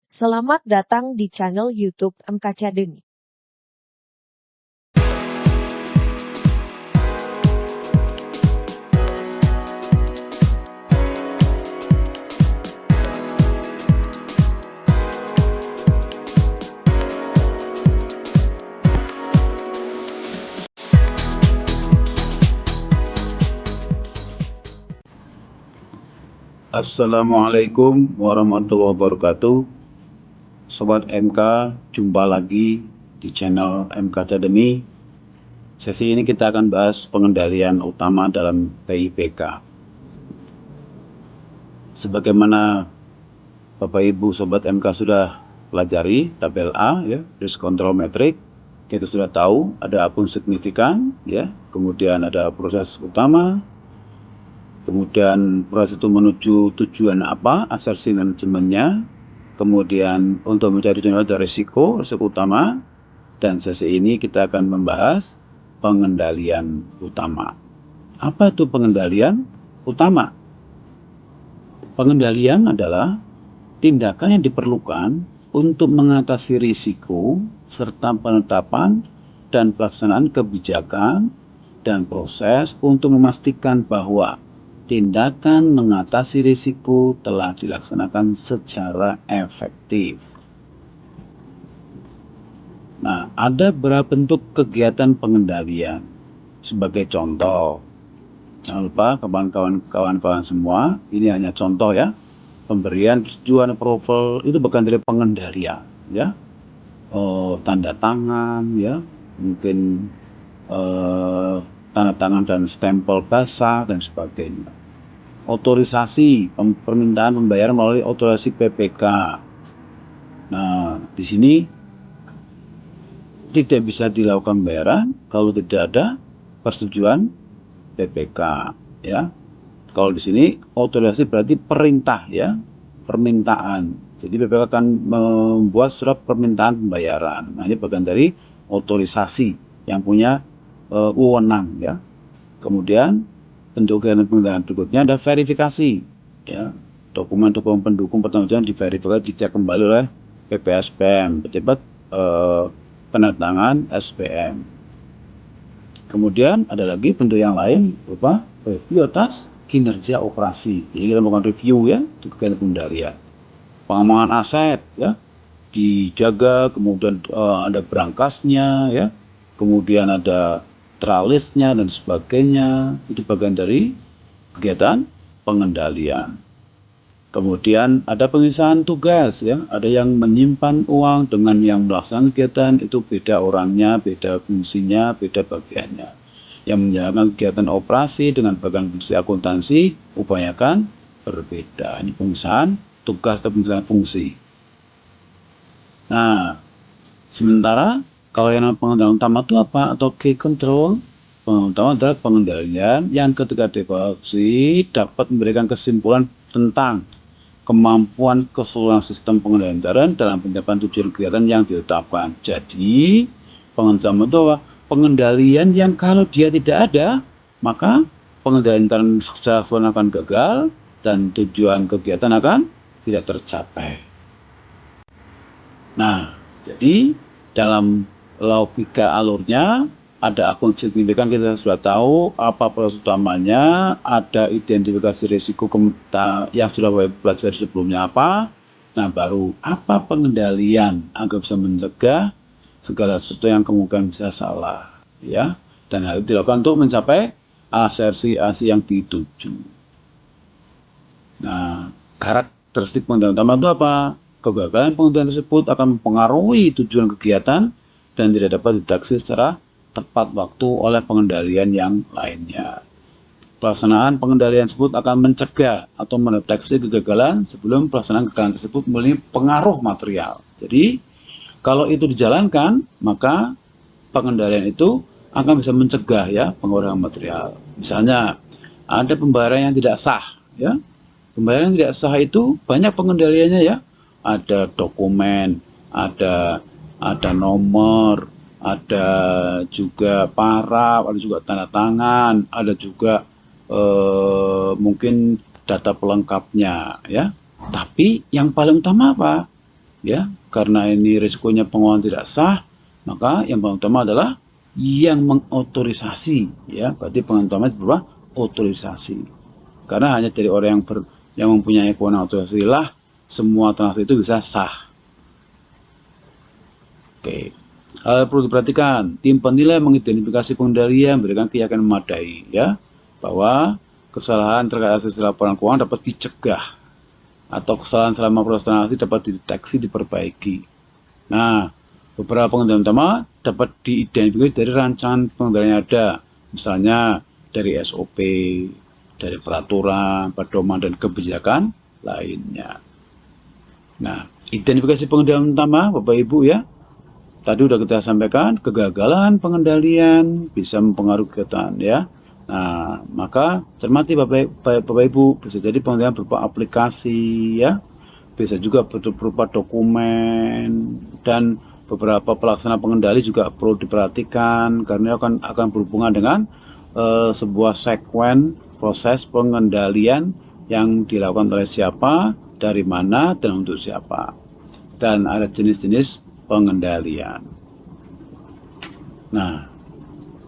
Selamat datang di channel YouTube MKcademy. Assalamualaikum warahmatullahi wabarakatuh. Sobat MK, jumpa lagi di channel MKcademy. Sesi ini kita akan bahas pengendalian utama dalam PIPK. Sebagaimana Bapak Ibu Sobat MK sudah pelajari tabel A, ya, risk control metric, kita sudah tahu ada akun signifikan, ya, kemudian ada proses utama, kemudian proses itu menuju tujuan apa, asersi manajemennya, kemudian untuk mencari tujuan ada risiko utama, dan sesi ini kita akan membahas pengendalian utama. Apa itu pengendalian utama? Pengendalian adalah tindakan yang diperlukan untuk mengatasi risiko serta penetapan dan pelaksanaan kebijakan dan proses untuk memastikan bahwa tindakan mengatasi risiko telah dilaksanakan secara efektif. Nah, ada beberapa bentuk kegiatan pengendalian. Sebagai contoh, jangan lupa kawan-kawan semua, ini hanya contoh ya. Pemberian persetujuan approval itu bagian dari pengendalian, ya. Tanda tangan, ya, mungkin tanda tangan dan stempel basah dan sebagainya. Otorisasi permintaan pembayaran melalui otorisasi PPK. Nah, di sini tidak bisa dilakukan pembayaran kalau tidak ada persetujuan PPK, ya. Kalau di sini otorisasi berarti perintah, ya, permintaan. Jadi PPK akan membuat surat permintaan pembayaran. Nah, ini bagian dari otorisasi yang punya wewenang, ya. Kemudian bentuk kegiatan pengendalian berikutnya ada verifikasi, ya. Dokumen-dokumen pendukung pertanggungjawaban diverifikasi, dicek kembali oleh PPSPM, pejabat penandatangan SPM. Kemudian ada lagi bentuk yang lain berupa review atas kinerja operasi. Jadi kita melakukan review, ya, untuk kegiatan pengendalian. Pengamangan aset, ya, dijaga, kemudian ada berangkasnya, ya, kemudian ada tralisnya dan sebagainya. Itu bagian dari kegiatan pengendalian. Kemudian ada pengisahan tugas, ya, ada yang menyimpan uang dengan yang melaksanakan kegiatan, itu beda orangnya, beda fungsinya, beda bagiannya. Yang menjalankan kegiatan operasi dengan bagian fungsi akuntansi, upayakan berbeda. Ini pengisahan tugas atau pengisahan fungsi. Nah, sementara kalau yang pengendalian utama itu apa? Atau key control, pengendalian utama adalah pengendalian yang ketika dievaluasi dapat memberikan kesimpulan tentang kemampuan keseluruhan sistem pengendalian dalam pencapaian tujuan kegiatan yang ditetapkan. Jadi, pengendalian itu apa? Pengendalian yang kalau dia tidak ada, maka pengendalian secara keseluruhan akan gagal dan tujuan kegiatan akan tidak tercapai. Nah, jadi dalam logika alurnya ada akun signifikan, kita sudah tahu apa proses utamanya, ada identifikasi risiko yang sudah pelajari sebelumnya apa. Nah, baru apa pengendalian agar bisa mencegah segala sesuatu yang kemungkinan bisa salah, ya. Dan hal itu dilakukan untuk mencapai asersi yang dituju. Nah, karakteristik pengendalian utama itu apa? Kegagalan pengendalian tersebut akan mempengaruhi tujuan kegiatan dan tidak dapat dideteksi secara tepat waktu oleh pengendalian yang lainnya. Pelaksanaan pengendalian tersebut akan mencegah atau mendeteksi kegagalan sebelum pelaksanaan kegagalan tersebut memiliki pengaruh material. Jadi, kalau itu dijalankan, maka pengendalian itu akan bisa mencegah, ya, pengaruh material. Misalnya, ada pembayaran yang tidak sah, ya. Pembayaran yang tidak sah itu banyak pengendaliannya, ya. Ada dokumen, ada nomor, ada juga paraf, ada juga tanda tangan, ada juga mungkin data pelengkapnya, ya. Tapi yang paling utama apa? ya, karena ini risikonya pengeluaran tidak sah, maka yang paling utama adalah yang mengotorisasi, ya, berarti pengeluaran utama berupa otorisasi. Karena hanya dari orang yang mempunyai kewenangan otorisasi lah semua transaksi itu bisa sah. Oke. Hal perlu diperhatikan, tim penilai mengidentifikasi pengendalian memberikan keyakinan memadai, ya, bahwa kesalahan terkait hasil laporan keuangan dapat dicegah atau kesalahan selama proses transaksi dapat dideteksi, diperbaiki. Nah, beberapa pengendalian utama dapat diidentifikasi dari rancangan pengendalian yang ada, misalnya dari SOP, dari peraturan, pedoman, dan kebijakan lainnya. Nah, identifikasi pengendalian utama, Bapak Ibu, ya, tadi sudah kita sampaikan, kegagalan pengendalian bisa mempengaruhi kegiatan, ya. Nah, maka cermati Bapak Ibu, bisa jadi pengendalian berupa aplikasi, ya, bisa juga berupa dokumen, dan beberapa pelaksana pengendali juga perlu diperhatikan karena akan berhubungan dengan sebuah sekuen proses pengendalian yang dilakukan oleh siapa, dari mana, dan untuk siapa, dan ada jenis-jenis pengendalian. Nah,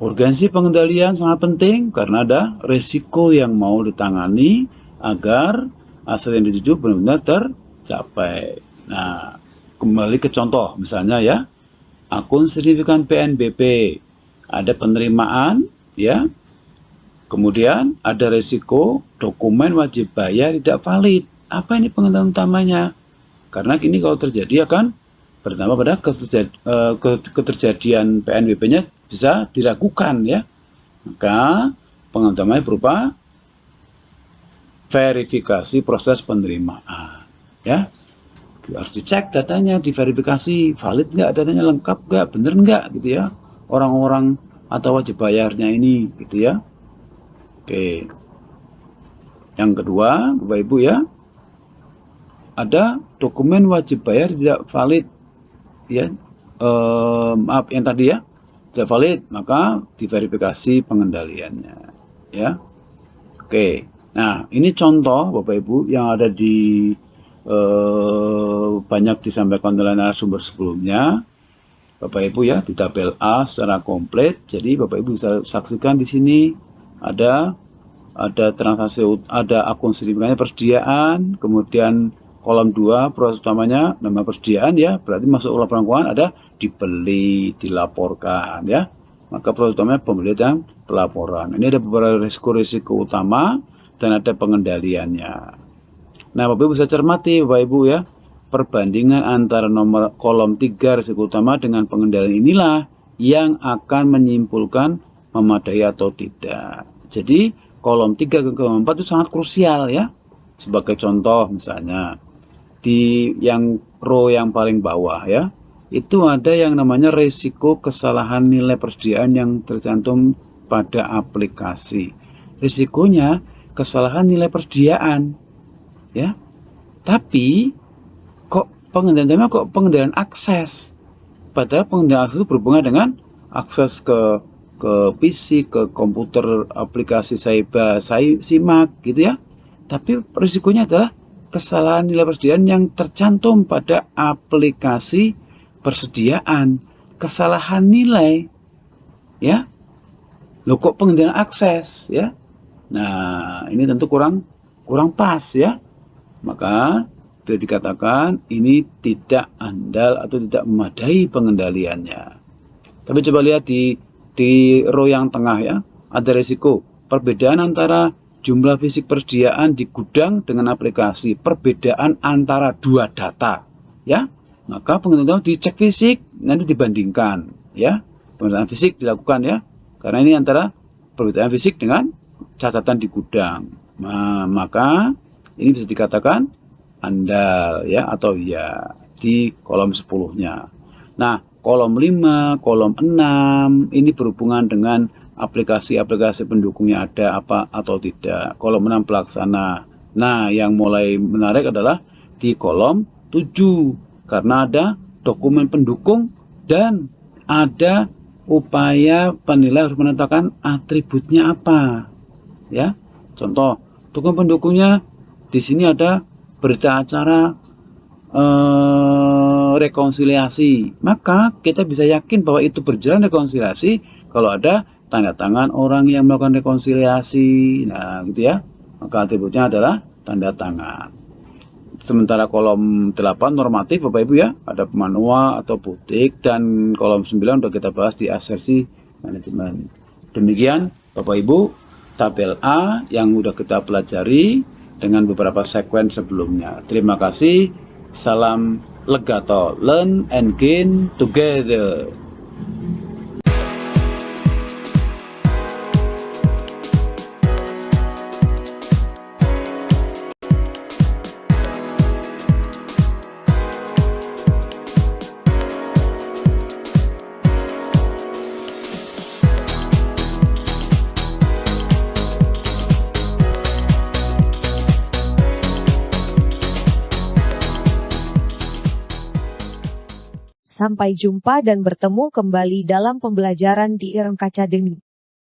urgensi pengendalian sangat penting karena ada risiko yang mau ditangani agar hasil yang dituju benar-benar tercapai. Nah, kembali ke contoh, misalnya, ya, akun signifikan PNBP, ada penerimaan, ya, kemudian ada risiko dokumen wajib bayar tidak valid. Apa ini pengendalian utamanya? Karena ini kalau terjadi akan berdampak pada keterjadian PNBP-nya bisa diragukan, ya. Maka pengendalian utamanya berupa verifikasi proses penerimaan, ya. Harus dicek datanya, diverifikasi valid nggak, datanya lengkap nggak, bener nggak, gitu, ya, orang-orang atau wajib bayarnya ini, gitu, ya. Oke. Yang kedua, Bapak Ibu, ya, ada dokumen wajib bayar tidak valid, ya, maaf yang tadi, ya, tidak valid, maka diverifikasi pengendaliannya, ya. Oke. Nah, ini contoh Bapak Ibu yang ada di banyak disampaikan oleh narasumber sebelumnya, Bapak Ibu, ya, di tabel A secara komplit. Jadi Bapak Ibu bisa saksikan di sini ada transaksi, ada akun signifikannya persediaan, kemudian kolom 2 proses utamanya nama persediaan, ya, berarti masuk laporan keuangan ada dibeli, dilaporkan, ya. Maka proses utamanya pembelian dan pelaporan. Ini ada beberapa risiko-risiko utama dan ada pengendaliannya. Nah, Bapak Ibu bisa cermati, Bapak Ibu, ya, perbandingan antara nomor kolom 3 risiko utama dengan pengendalian inilah yang akan menyimpulkan memadai atau tidak. Jadi kolom 3 ke kolom 4 itu sangat krusial, ya. Sebagai contoh, misalnya di yang row yang paling bawah, ya, itu ada yang namanya risiko kesalahan nilai persediaan yang tercantum pada aplikasi. Risikonya kesalahan nilai persediaan, ya. Tapi pengendalian akses. Padahal pengendalian akses itu berhubungan dengan akses ke PC, ke komputer, aplikasi Saiba, Simak, gitu, ya. Tapi risikonya adalah kesalahan nilai persediaan yang tercantum pada aplikasi persediaan. Kesalahan nilai, ya. Loh, kok pengendalian akses, ya. Nah, ini tentu kurang pas, ya. Maka dikatakan ini tidak andal atau tidak memadai pengendaliannya. Tapi coba lihat di row yang tengah, ya, ada risiko perbedaan antara jumlah fisik persediaan di gudang dengan aplikasi, perbedaan antara dua data, ya. Maka pengendalian dicek fisik, nanti dibandingkan, ya. Pengendalian fisik dilakukan, ya, karena ini antara perbedaan fisik dengan catatan di gudang. Nah, maka ini bisa dikatakan andal, ya, atau ya, di kolom 10-nya. Nah, kolom 5, kolom 6 ini berhubungan dengan aplikasi-aplikasi pendukungnya ada apa atau tidak. Kolom 6 pelaksana. Nah, yang mulai menarik adalah di kolom 7 karena ada dokumen pendukung dan ada upaya penilai harus menentukan atributnya apa, ya. Contoh, dokumen pendukungnya di sini ada berita acara rekonsiliasi. Maka kita bisa yakin bahwa itu berjalan rekonsiliasi kalau ada tanda tangan orang yang melakukan rekonsiliasi. Nah, gitu ya. Maka atributnya adalah tanda tangan. Sementara kolom 8 normatif Bapak Ibu ya, ada manual atau butik, dan kolom 9 udah kita bahas di asersi manajemen. Demikian Bapak Ibu, tabel A yang udah kita pelajari dengan beberapa sekuen sebelumnya. Terima kasih. Salam Legato, learn and gain together. Sampai jumpa dan bertemu kembali dalam pembelajaran di IRM Kaca Deni.